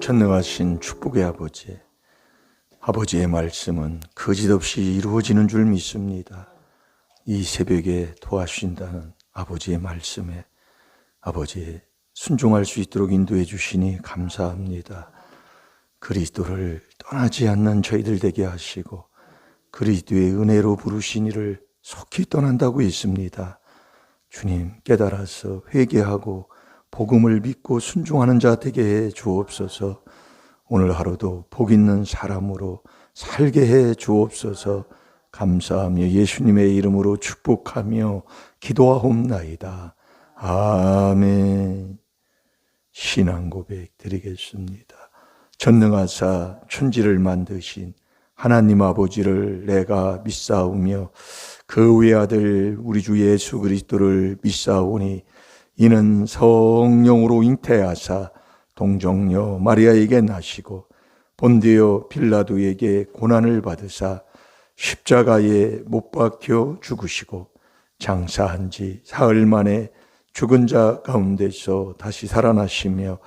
전능하신 축복의 아버지, 아버지의 말씀은 거짓없이 이루어지는 줄 믿습니다. 이 새벽에 도와주신다는 아버지의 말씀에 아버지 순종할 수 있도록 인도해 주시니 감사합니다. 그리스도를 떠나지 않는 저희들 되게 하시고 그리스도의 은혜로 부르신 이를 속히 떠난다고 있습니다. 주님, 깨달아서 회개하고 복음을 믿고 순종하는 자 되게 해 주옵소서. 오늘 하루도 복 있는 사람으로 살게 해 주옵소서. 감사하며 예수님의 이름으로 축복하며 기도하옵나이다. 아멘. 신앙 고백 드리겠습니다. 전능하사 천지를 만드신 하나님 아버지를 내가 믿사오며 그 외아들 우리 주 예수 그리스도를 믿사오니 이는 성령으로 잉태하사 동정녀 마리아에게 나시고 본디오 빌라도에게 고난을 받으사 십자가에 못 박혀 죽으시고 장사한 지 사흘 만에 죽은 자 가운데서 다시 살아나시며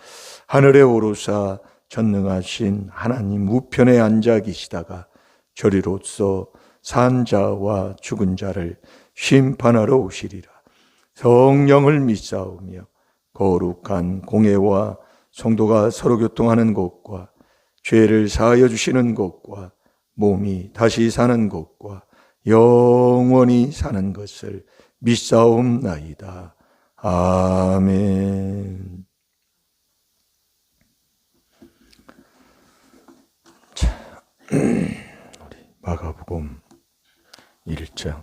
하늘에 오르사 전능하신 하나님 우편에 앉아 계시다가 저리로서 산 자와 죽은 자를 심판하러 오시리라. 성령을 믿사오며 거룩한 공회와 성도가 서로 교통하는 것과 죄를 사하여 주시는 것과 몸이 다시 사는 것과 영원히 사는 것을 믿사옵나이다. 아멘. 자, 우리 마가복음 1장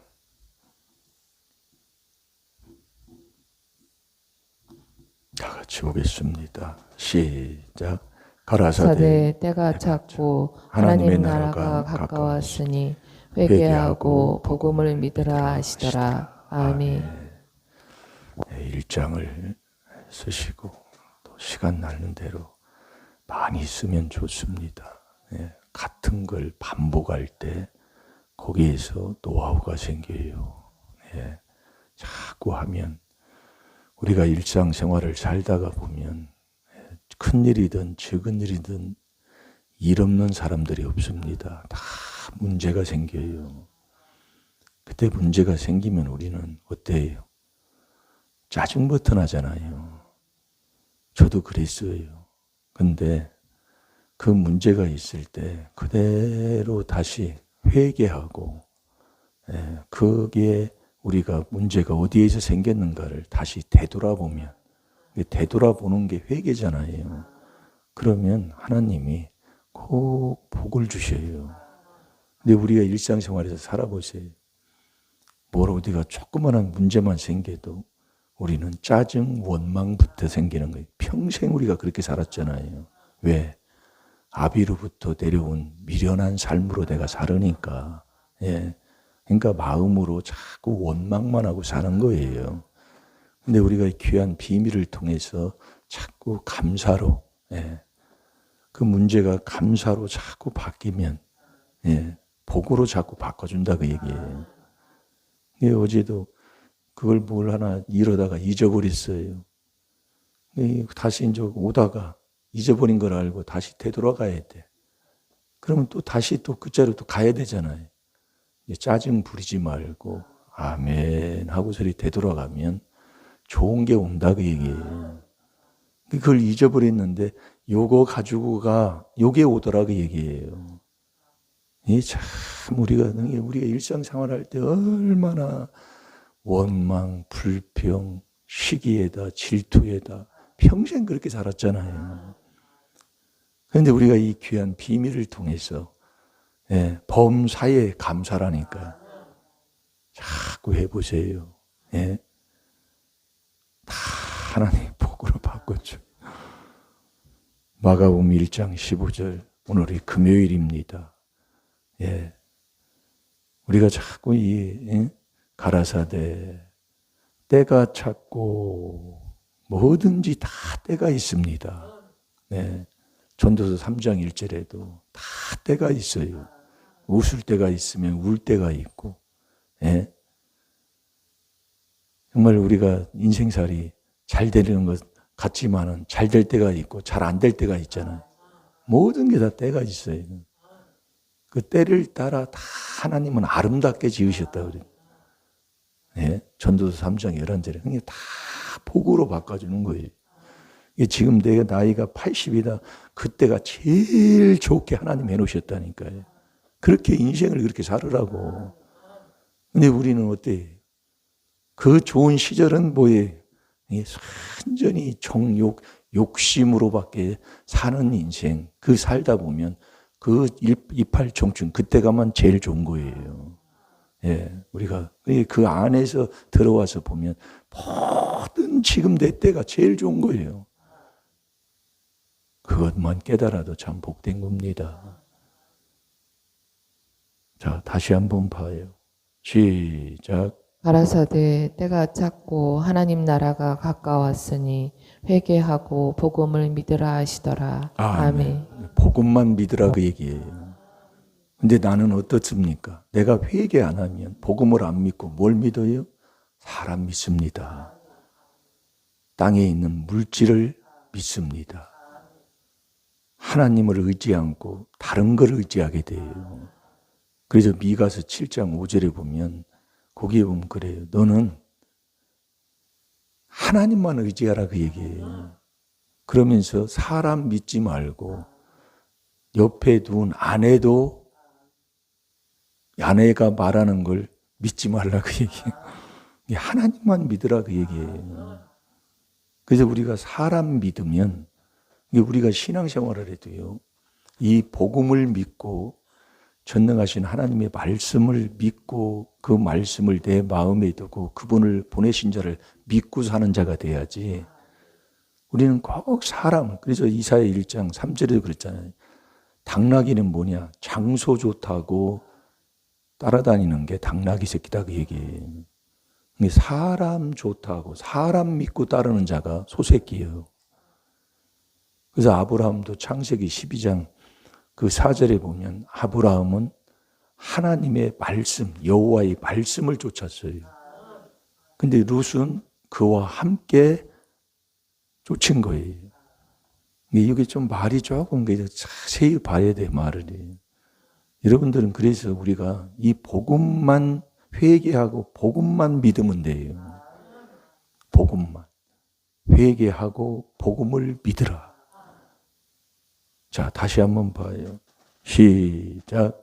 다 같이 보겠습니다. 시작. 가라사대 때가 찼고 하나님의 나라가 가까웠으니 회개하고 복음을 믿으라 하시더라. 아멘. 1장을 쓰시고 또 시간 나는 대로 많이 쓰면 좋습니다. 같은 걸 반복할 때 거기에서 노하우가 생겨요. 자꾸 하면 우리가 일상생활을 살다가 보면 큰일이든 적은 일이든 일 없는 사람들이 없습니다. 다 문제가 생겨요. 그때 문제가 생기면 우리는 어때요? 짜증부터 나잖아요. 저도 그랬어요. 근데 그 문제가 있을 때 그대로 다시 회개하고 거기에 우리가 문제가 어디에서 생겼는가를 다시 되돌아보면 되돌아보는 게 회개잖아요. 그러면 하나님이 꼭 복을 주셔요. 근데 우리가 일상생활에서 살아보세요. 뭘 어디가 조그마한 문제만 생겨도 우리는 짜증, 원망부터 생기는 거예요. 평생 우리가 그렇게 살았잖아요. 왜? 아비로부터 내려온 미련한 삶으로 내가 살으니까. 그러니까 마음으로 자꾸 원망만 하고 사는 거예요. 근데 우리가 귀한 비밀을 통해서 자꾸 감사로, 그 문제가 감사로 자꾸 바뀌면, 복으로 자꾸 바꿔준다 그 얘기예요. 어제도 그걸 뭘 하나 이러다가 잊어버렸어요. 다시 이제 오다가 잊어버린 걸 알고 다시 되돌아가야 돼. 그러면 또 다시 또 그 자리로 또 가야 되잖아요. 짜증 부리지 말고 아멘 하고 소리 되돌아가면 좋은 게 온다 그 얘기예요. 그걸 잊어버렸는데 요거 가지고가 요게 오더라 그 얘기예요. 참 우리가 일상생활할 때 얼마나 원망, 불평, 시기에다 질투에다 평생 그렇게 살았잖아요. 그런데 우리가 이 귀한 비밀을 통해서 범사에 감사라니까 자꾸 해보세요. 다 하나님 복으로 바꿔줘. 마가복음 1장 15절 오늘이 금요일입니다. 우리가 자꾸 가라사대 때가 찼고 뭐든지 다 때가 있습니다. 전도서 3장 1절에도 다 때가 있어요. 웃을 때가 있으면 울 때가 있고 정말 우리가 인생살이 잘 되는 것 같지만은 잘 될 때가 있고 잘 안 될 때가 있잖아요. 모든 게 다 때가 있어요. 그 때를 따라 다 하나님은 아름답게 지으셨다 그래요. 예? 전도서 3장 11절에 그게 다 복으로 바꿔주는 거예요. 이게 지금 내가 나이가 80이다. 그때가 제일 좋게 하나님 해놓으셨다니까요. 그렇게 인생을 그렇게 살으라고. 근데 우리는 어때요? 그 좋은 시절은 뭐예요? 완전히 욕심으로밖에 사는 인생. 그 살다 보면 그 이팔 청춘 그때가만 제일 좋은 거예요. 예, 우리가 그 안에서 들어와서 보면 모든 지금 내 때가 제일 좋은 거예요. 그것만 깨달아도 참 복된 겁니다. 자, 다시 한번 봐요. 시작. 가라사대 때가 찼고 하나님 나라가 가까웠으니 회개하고 복음을 믿으라 하시더라. 아멘. 복음만 믿으라 그 얘기예요. 근데 나는 어떻습니까? 내가 회개 안 하면 복음을 안 믿고 뭘 믿어요? 사람 믿습니다. 땅에 있는 물질을 믿습니다. 하나님을 의지 않고 다른 걸 의지하게 돼요. 그래서 미가서 7장 5절에 보면 거기에 보면 그래요. 너는 하나님만 의지하라 그 얘기예요. 그러면서 사람 믿지 말고 옆에 둔 아내도 아내가 말하는 걸 믿지 말라 그 얘기예요. 하나님만 믿으라 그 얘기예요. 그래서 우리가 사람 믿으면 우리가 신앙생활을 해도요. 이 복음을 믿고 전능하신 하나님의 말씀을 믿고 그 말씀을 내 마음에 두고 그분을 보내신 자를 믿고 사는 자가 돼야지. 우리는 꼭 사람, 그래서 이사야 1장 3절에도 그랬잖아요. 당나귀는 뭐냐? 장소 좋다고 따라다니는 게 당나귀 새끼다 그 얘기예요. 사람 좋다고 사람 믿고 따르는 자가 소새끼예요. 그래서 아브라함도 창세기 12장 그 4절에 보면 아브라함은 하나님의 말씀, 여호와의 말씀을 쫓았어요. 근데 룻은 그와 함께 쫓은 거예요. 이게 좀 말이 조금 자세히 봐야 돼, 말을. 여러분들은 그래서 우리가 이 복음만 회개하고 복음만 믿으면 돼요. 복음만. 회개하고 복음을 믿으라. 자, 다시 한번 봐요. 시작.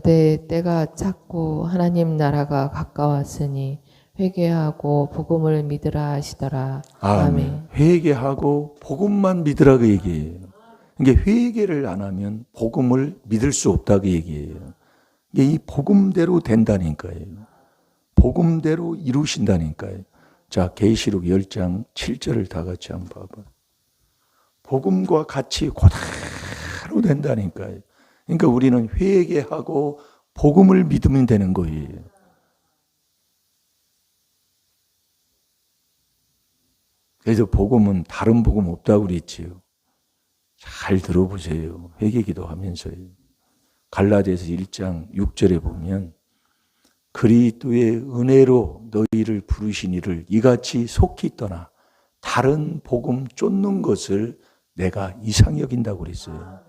때가 찼고 하나님 나라가 가까웠으니 회개하고 복음을 믿으라 하시더라. 아멘. 회개하고 복음만 믿으라 그 얘기예요. 그러니까 회개를 안 하면 복음을 믿을 수 없다 그 얘기예요. 이 복음대로 된다니까요. 복음대로 이루신다니까요. 자, 계시록 10장 7절을 다 같이 한번 봐봐. 복음과 같이 그대로 된다니까요. 그러니까 우리는 회개하고 복음을 믿으면 되는 거예요. 그래서 복음은 다른 복음 없다고 그랬지요. 잘 들어보세요. 회개기도 하면서요. 갈라디아서 1장 6절에 보면 그리스도의 은혜로 너희를 부르신 이를 이같이 속히 떠나 다른 복음 쫓는 것을 내가 이상히 여긴다고 그랬어요.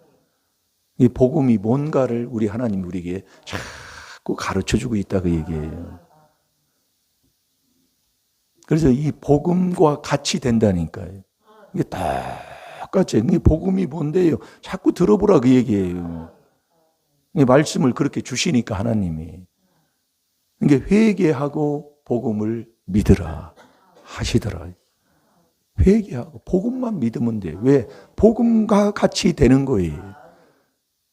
이 복음이 뭔가를 우리 하나님이 우리에게 자꾸 가르쳐주고 있다 그 얘기예요. 그래서 이 복음과 같이 된다니까요. 이게 똑같이. 이 복음이 뭔데요? 자꾸 들어보라 그 얘기예요. 이 말씀을 그렇게 주시니까 하나님이. 그러니까 회개하고 복음을 믿으라 하시더라. 회개하고 복음만 믿으면 돼. 왜? 복음과 같이 되는 거예요.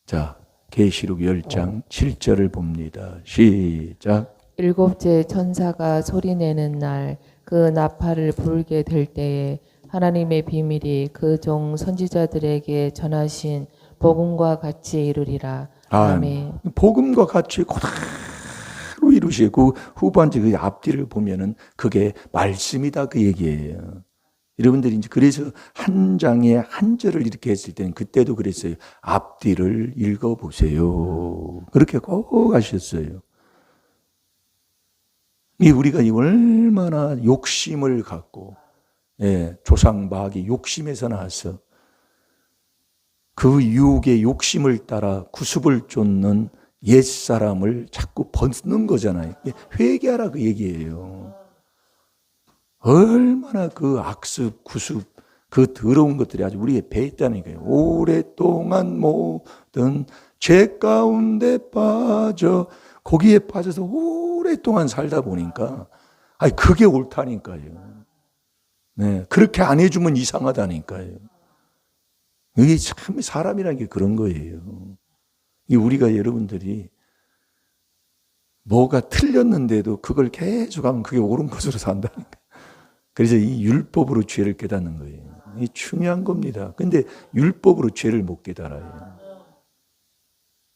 자, 계시록 10장 7절을 봅니다. 시작. 일곱째 천사가 소리내는 날 그 나팔을 불게 될 때에 하나님의 비밀이 그 종 선지자들에게 전하신 복음과 같이 이루리라. 아멘. 복음과 같이 그대로 이루시고 후반지 그 앞뒤를 보면은 그게 말씀이다 그 얘기예요. 여러분들이 이제 그래서 한 장에 한 절을 이렇게 했을 때는 그때도 그랬어요. 앞뒤를 읽어보세요. 그렇게 꼭 하셨어요. 우리가 얼마나 욕심을 갖고, 조상 마귀 욕심에서 나왔어. 그 유혹의 욕심을 따라 구습을 쫓는 옛사람을 자꾸 벗는 거잖아요. 회개하라 그 얘기예요. 얼마나 그 악습, 구습, 그 더러운 것들이 아주 우리의 배에 있다니까요. 오랫동안 모든 죄 가운데 빠져 거기에 빠져서 오랫동안 살다 보니까 아니 그게 옳다니까요. 네, 그렇게 안 해주면 이상하다니까요. 이게 참 사람이라는 게 그런 거예요. 우리가 여러분들이 뭐가 틀렸는데도 그걸 계속 하면 그게 옳은 것으로 산다니까. 그래서 이 율법으로 죄를 깨닫는 거예요. 이게 중요한 겁니다. 근데 율법으로 죄를 못 깨달아요.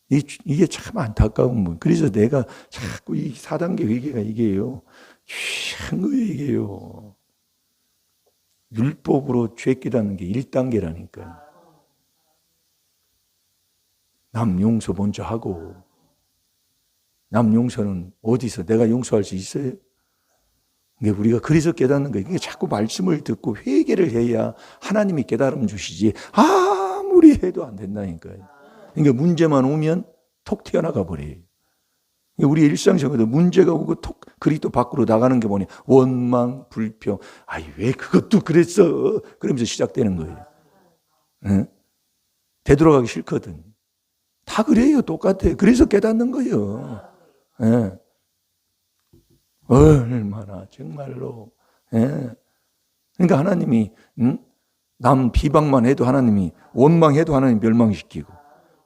이게 참 안타까운 거. 그래서 내가 자꾸 이 4단계 회개가 이게요. 귀한 거예요, 이게요. 율법으로 죄 깨닫는 게 1단계라니까요. 남 용서 먼저 하고, 남 용서는 어디서 내가 용서할 수 있어요? 이게 우리가 그래서 깨닫는 거예요. 이게 자꾸 말씀을 듣고 회개를 해야 하나님이 깨달음 주시지 아무리 해도 안 된다니까요. 그러니까 문제만 오면 톡 튀어나가 버려요. 우리 일상생활에도 문제가 오고 톡 그리스도 밖으로 나가는 게 뭐냐? 원망, 불평. 아이 왜 그것도 그랬어? 그러면서 시작되는 거예요. 응? 되돌아가기 싫거든. 다 그래요. 똑같아요. 그래서 깨닫는 거예요. 예. 얼마나 정말로. 예. 그러니까 하나님이 남 비방만 해도 하나님이 원망해도 하나님 멸망시키고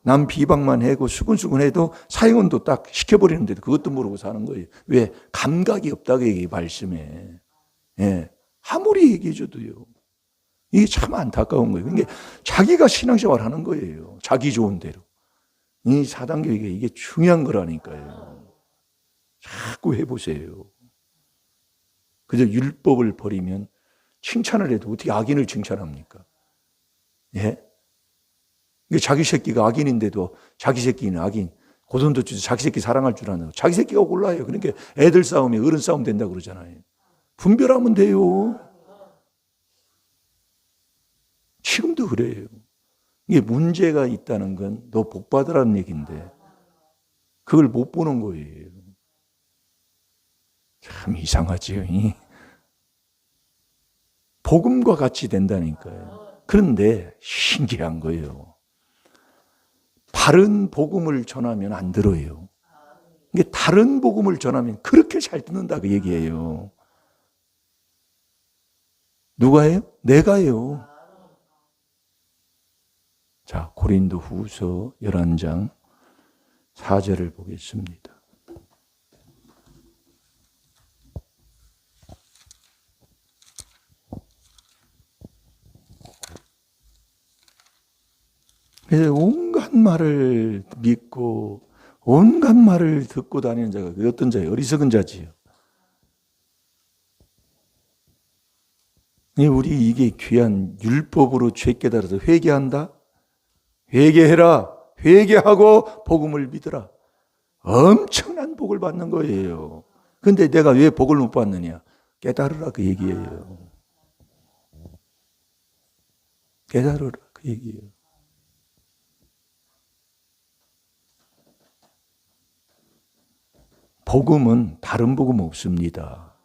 남 비방만 해고 수근수근해도 사형원도 딱 시켜버리는데도 그것도 모르고 사는 거예요. 왜? 감각이 없다고 얘기해 말씀에. 예. 아무리 얘기해줘도요. 이게 참 안타까운 거예요. 그러니까 자기가 신앙생활 하는 거예요. 자기 좋은 대로. 이 4단계 이게 중요한 거라니까요. 자꾸 해보세요. 그저 율법을 버리면 칭찬을 해도 어떻게 악인을 칭찬합니까? 예? 자기 새끼가 악인인데도 자기 새끼는 악인, 고선도 자기 새끼 사랑할 줄 아는 자기 새끼가 골라요. 그러니까 애들 싸움에 어른 싸움 된다고 그러잖아요. 분별하면 돼요. 지금도 그래요. 이게 문제가 있다는 건 너 복 받으라는 얘기인데 그걸 못 보는 거예요. 참 이상하지요. 복음과 같이 된다니까요. 그런데 신기한 거예요. 바른 복음을 전하면 안 들어요. 이게 다른 복음을 전하면 그렇게 잘 듣는다 그 얘기예요. 누가요? 내가요. 자, 고린도 후서 11장 4절을 보겠습니다. 그래서 온갖 말을 믿고 온갖 말을 듣고 다니는 자가 어떤 자예요? 어리석은 자지요. 우리 이게 귀한 율법으로 죄 깨달아서 회개한다? 회개해라. 회개하고 복음을 믿으라. 엄청난 복을 받는 거예요. 근데 내가 왜 복을 못 받느냐? 깨달으라 그 얘기예요. 깨달으라 그 얘기예요. 복음은 다른 복음 없습니다.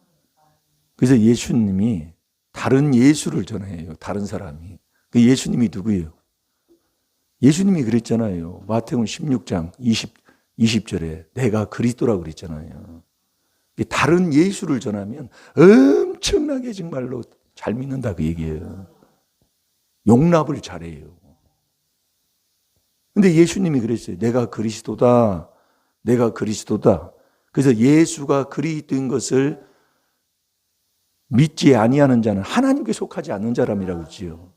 그래서 예수님이 다른 예수를 전해요. 다른 사람이. 그 예수님이 누구예요? 예수님이 그랬잖아요. 마태복음 16장 20절에 내가 그리스도라고 그랬잖아요. 다른 예수를 전하면 엄청나게 정말로 잘 믿는다 그 얘기예요. 용납을 잘해요. 근데 예수님이 그랬어요. 내가 그리스도다. 내가 그리스도다. 그래서 예수가 그리스도인 것을 믿지 아니하는 자는 하나님께 속하지 않는 사람이라고 했지요.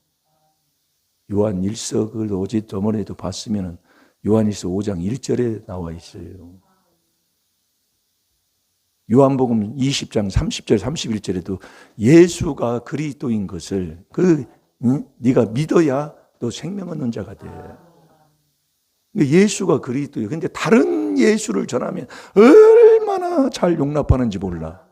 요한 1서를 어제 저번에도 봤으면 요한일서 5장 1절에 나와 있어요. 요한복음 20장 30절 31절에도 예수가 그리스도인 것을 네가 믿어야 너 생명 얻는 자가 돼. 예수가 그리스도예요. 근데 다른 예수를 전하면 얼마나 잘 용납하는지 몰라.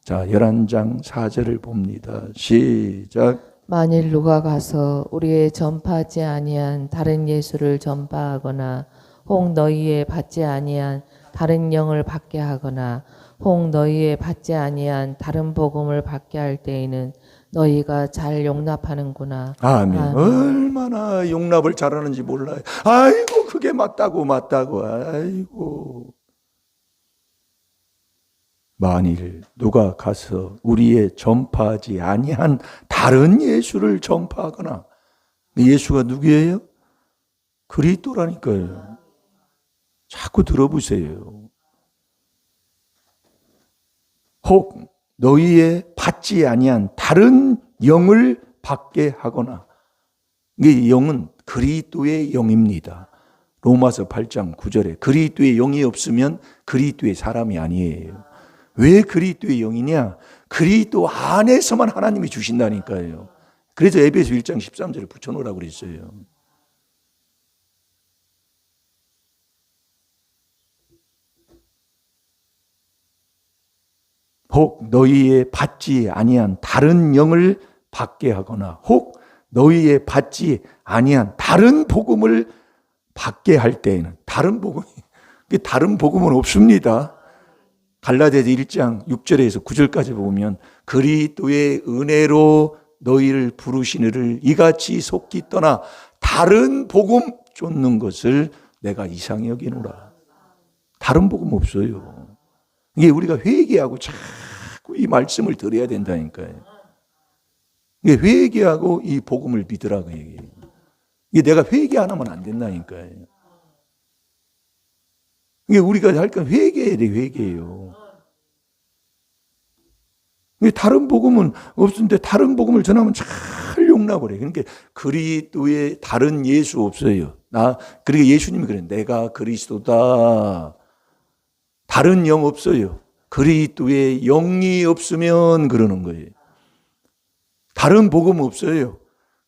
자, 11장 4절을 봅니다. 시작. 만일 누가 가서 우리의 전파하지 아니한 다른 예수를 전파하거나 혹 너희의 받지 아니한 다른 영을 받게 하거나 혹 너희의 받지 아니한 다른 복음을 받게 할 때에는 너희가 잘 용납하는구나. 아멘. 아멘. 얼마나 용납을 잘하는지 몰라요. 아이고 그게 맞다고. 아이고. 만일 누가 가서 우리의 전파하지 아니한 다른 예수를 전파하거나, 예수가 누구예요? 그리스도라니까요. 자꾸 들어보세요. 혹 너희의 받지 아니한 다른 영을 받게 하거나, 이 영은 그리스도의 영입니다. 로마서 8장 9절에 그리스도의 영이 없으면 그리스도의 사람이 아니에요. 왜 그리스도의 영이냐? 그리스도 안에서만 하나님이 주신다니까요. 그래서 에베소 1장 13절에 붙여놓으라고 그랬어요. 혹 너희의 받지 아니한 다른 영을 받게 하거나 혹 너희의 받지 아니한 다른 복음을 받게 할 때에는, 다른 복음은 없습니다. 갈라디아서 1장 6절에서 9절까지 보면 그리스도의 은혜로 너희를 부르시느를 이같이 속기 떠나 다른 복음 쫓는 것을 내가 이상히 여기노라. 다른 복음 없어요. 이게 우리가 회개하고 자꾸 이 말씀을 들어야 된다니까요. 이게 회개하고 이 복음을 믿으라고 얘기해요. 이게 내가 회개 안 하면 안 된다니까요. 이게 우리가 할 건 회개해야 돼, 회개예요. 다른 복음은 없는데 다른 복음을 전하면 잘 용납을 해. 그러니까 그리스도의 다른 예수 없어요. 그러니까 예수님이 그래. 내가 그리스도다. 다른 영 없어요. 그리스도의 영이 없으면 그러는 거예요. 다른 복음 없어요.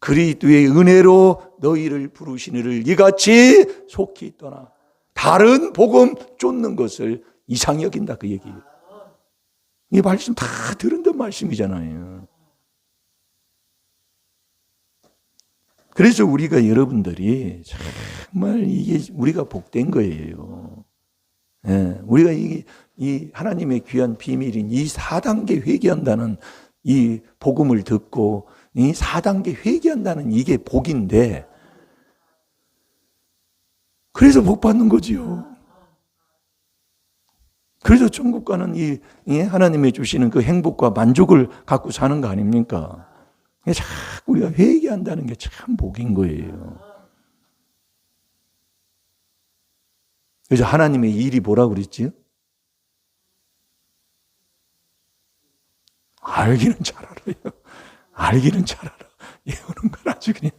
그리스도의 은혜로 너희를 부르시느를 이같이 속히 떠나 다른 복음 쫓는 것을 이상히 여긴다, 그 얘기예요. 이 말씀 다 들은 듯 말씀이잖아요. 그래서 우리가 여러분들이 정말 이게 우리가 복된 거예요. 예, 우리가 이 하나님의 귀한 비밀인 이 4단계 회개한다는 이 복음을 듣고 이 4단계 회개한다는 이게 복인데, 그래서 복 받는 거지요. 그래서 천국 가는 이 하나님이 주시는 그 행복과 만족을 갖고 사는 거 아닙니까? 자꾸 우리가 회개한다는 게 참 복인 거예요. 그래서 하나님의 일이 뭐라고 그랬지? 알기는 잘 알아요. 알기는 잘 알아. 예언은 건 아주 그냥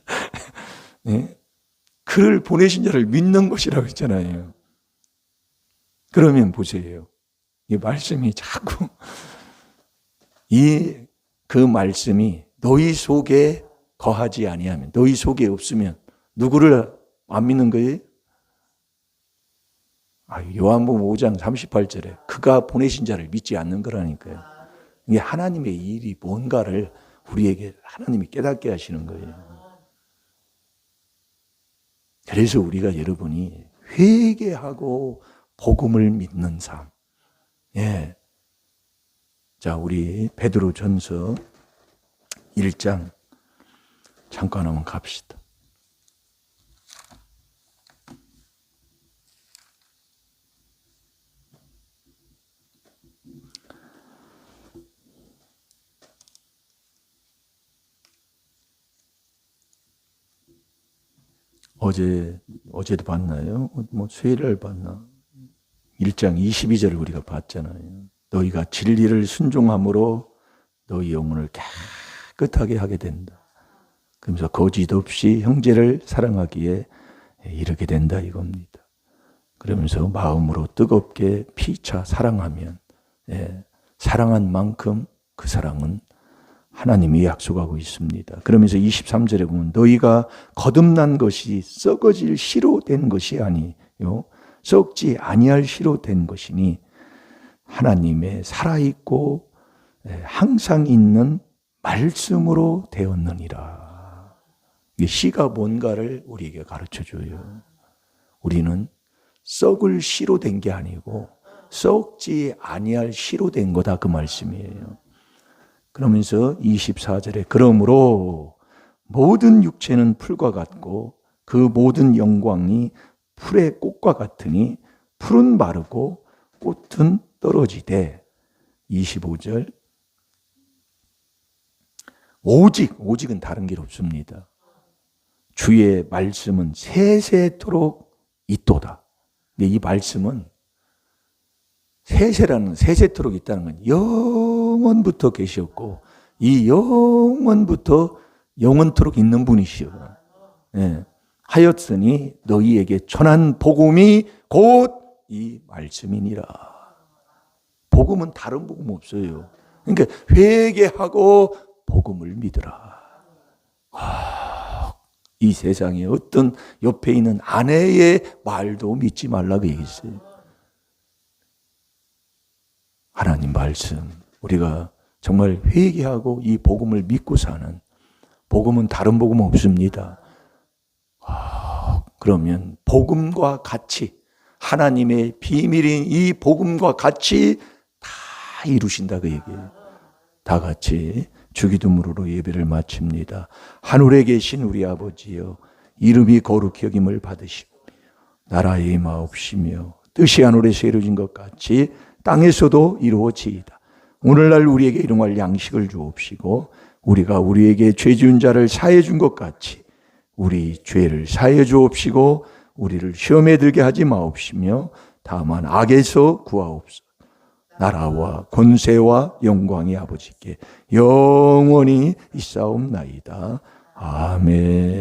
네? 그를 보내신 자를 믿는 것이라고 했잖아요. 그러면 보세요. 이 말씀이 자꾸 그 말씀이 너희 속에 거하지 아니하면, 너희 속에 없으면 누구를 안 믿는 거예요? 요한복음 5장 38절에 그가 보내신 자를 믿지 않는 거라니까요. 이게 하나님의 일이 뭔가를 우리에게 하나님이 깨닫게 하시는 거예요. 그래서 우리가 여러분이 회개하고 복음을 믿는 삶. 예. 자, 우리 베드로전서 1장 잠깐 한번 갑시다. 어제도 봤나요? 수요일날 봤나? 1장 22절을 우리가 봤잖아요. 너희가 진리를 순종함으로 너희 영혼을 깨끗하게 하게 된다. 그러면서 거짓 없이 형제를 사랑하기에 이르게 된다 이겁니다. 그러면서 마음으로 뜨겁게 피차 사랑하면 사랑한 만큼 그 사랑은 하나님이 약속하고 있습니다. 그러면서 23절에 보면 너희가 거듭난 것이 썩어질 씨로 된 것이 아니요 썩지 아니할 씨로 된 것이니 하나님의 살아있고 항상 있는 말씀으로 되었느니라. 이 씨가 뭔가를 우리에게 가르쳐줘요. 우리는 썩을 씨로 된 게 아니고 썩지 아니할 씨로 된 거다, 그 말씀이에요. 그러면서 24절에 그러므로 모든 육체는 풀과 같고 그 모든 영광이 풀의 꽃과 같으니 풀은 마르고 꽃은 떨어지되 25절 오직은 다른 길 없습니다. 주의 말씀은 세세토록 있도다. 근데 이 말씀은 세세토록 있다는 건 영원부터 계셨고 이 영원부터 영원토록 있는 분이시여. 예. 하였으니 너희에게 전한 복음이 곧 이 말씀이니라. 복음은 다른 복음 없어요. 그러니까 회개하고 복음을 믿으라. 이 세상에 어떤 옆에 있는 아내의 말도 믿지 말라고 얘기했어요. 하나님 말씀, 우리가 정말 회개하고 이 복음을 믿고 사는, 복음은 다른 복음 없습니다. 그러면 복음과 같이, 하나님의 비밀인 이 복음과 같이 다 이루신다 그 얘기예요. 다 같이 주기도문으로 예배를 마칩니다. 하늘에 계신 우리 아버지여, 이름이 거룩히 여김을 받으시고 나라의 임하옵시며 뜻이 하늘에서 이루어진 것 같이 땅에서도 이루어지이다. 오늘날 우리에게 일용할 양식을 주옵시고 우리가 우리에게 죄 지은 자를 사해 준 것 같이 우리 죄를 사해 주옵시고 우리를 시험에 들게 하지 마옵시며 다만 악에서 구하옵소서. 나라와 권세와 영광이 아버지께 영원히 있사옵나이다. 아멘.